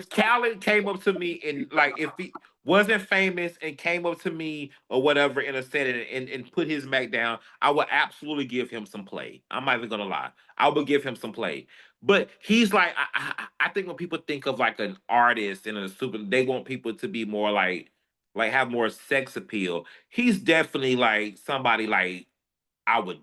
Khaled came up to me and like if he wasn't famous and came up to me or whatever in a setting and put his Mac down, I would absolutely give him some play. I'm not even gonna lie. I would give him some play. But he's like I think when people think of like an artist and a super they want people to be more like have more sex appeal. He's definitely like somebody like I would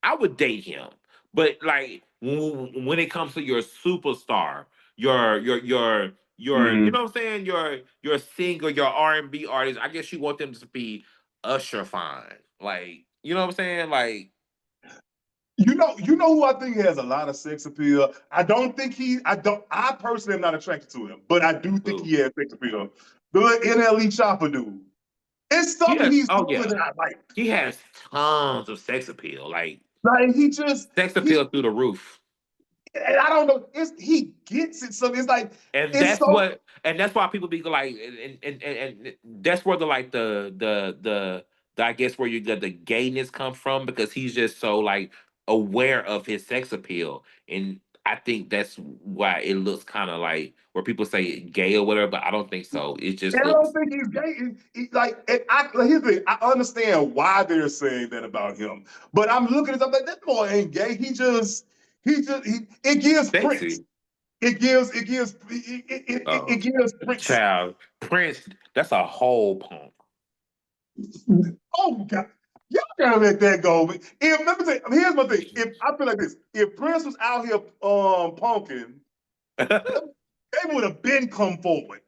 I would date him. But like when it comes to your superstar, your you Mm. know what I'm saying, your singer, your R&B artist, I guess you want them to be Usher fine. Like, you know what I'm saying? Like You know who I think has a lot of sex appeal. I personally am not attracted to him, but I do think who? he has sex appeal. The little NLE Chopper dude. It's something Yeah, he's oh doing yeah. that I like. He has tons of sex appeal. Like Like he just sex he appeal through the roof. and I don't know. He gets it. So it's like And it's so that's why people be like and that's where the like the I guess where you get the gayness come from because he's just so like aware of his sex appeal and I think that's why it looks kind of like where people say gay or whatever, but I don't think so. It just and I don't looks think he's gay. Here's the thing. I understand why they're saying that about him, but I'm looking at something like that boy ain't gay. It gives Prince. sexy. It gives Prince. Child, Prince, that's a whole punk. Oh God, y'all gotta let that go. If let me say, here's my thing. If I feel like this, if Prince was out here punking, they would have been come forward.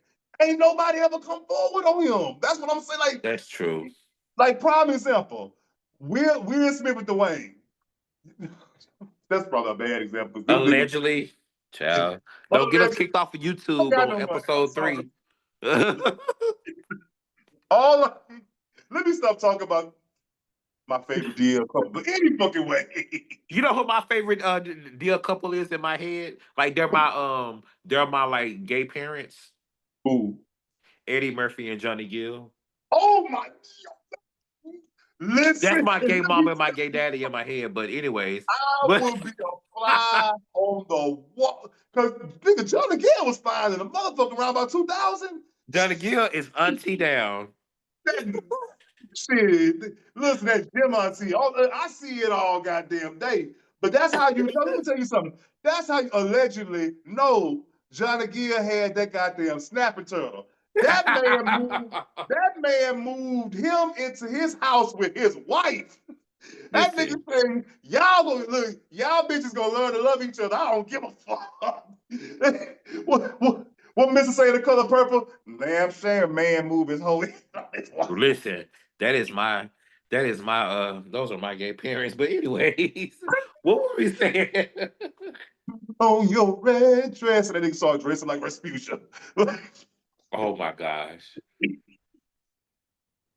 Ain't nobody ever come forward on him. That's what I'm saying. That's true. Like prime example, Will Smith with Dwayne. That's probably a bad example because them niggas. Allegedly, child. Don't get us Allegedly, kicked off of I YouTube got on no money. I'm episode sorry. 3. All let me stop talking about my favorite deal couple, but any fucking way. You know who my favorite deal couple is in my head? Like they're my like gay parents, Ooh. Eddie Murphy and Johnny Gill. Oh my That's listen, my and gay let me mama and my gay daddy in my head. But anyways, I but will be a fly on the wall. Because nigga Johnny Gill was fine in the motherfucker around about 2000. Johnny Gill is auntie down. That shit. Listen, that Jim auntie. I see it all goddamn day. But that's how you know. Let me tell you something. That's how you allegedly know Johnny Gill had that goddamn snapping turtle. That man moved. That man moved him into his house with his wife. That nigga Listen, saying, y'all bitches gonna learn to love each other. I don't give a fuck. what Mr. say the color purple? Damn shame man move his whole his wife. listen. That is my those are my gay parents. But anyways, What were we saying? On your red dress, and that nigga started dressing like Rasputia. Oh my gosh.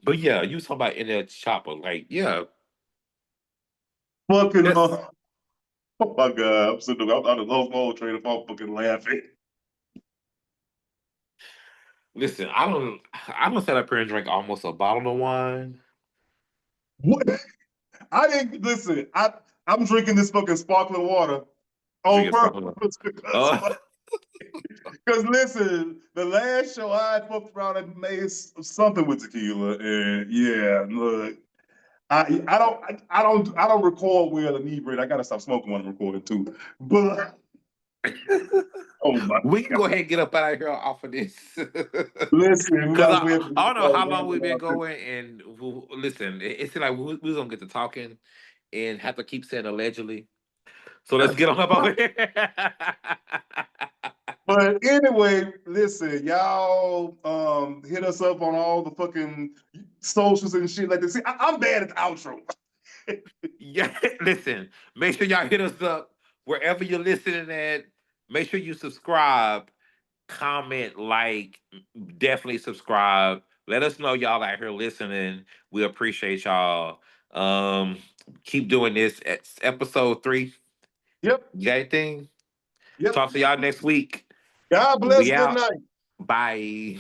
But yeah, you was talking about in that chopper. Like, yeah, Fucking, that's oh my god, I'm sitting there, I'm on the low mode train if I'm fucking laughing. listen, I don't sit up here and drink almost a bottle of wine. What? I didn't listen. I'm drinking this fucking sparkling water on Drinking sparkling wine. purpose because Uh, because listen, the last show I fucked around and made something with tequila, and yeah, look, I don't record well inebriated. I gotta stop smoking when I'm recording too. But oh my we can god, go ahead and get up out of here off of this. listen, we Because might as I, well I don't know start how long we've rambling been out there. going, and listen, it seems like we was gonna get to talking and have to keep saying allegedly. So let's get on up over here. But anyway, listen, y'all hit us up on all the fucking socials and shit like this. See, I'm bad at the outro. Yeah, listen, make sure y'all hit us up wherever you're listening at. Make sure you subscribe, comment, like, definitely subscribe. Let us know y'all out here listening. We appreciate y'all. Um, keep doing this. It's episode 3. Yep, You got anything? yep. Talk to y'all next week. God bless. We Good out. night. Bye.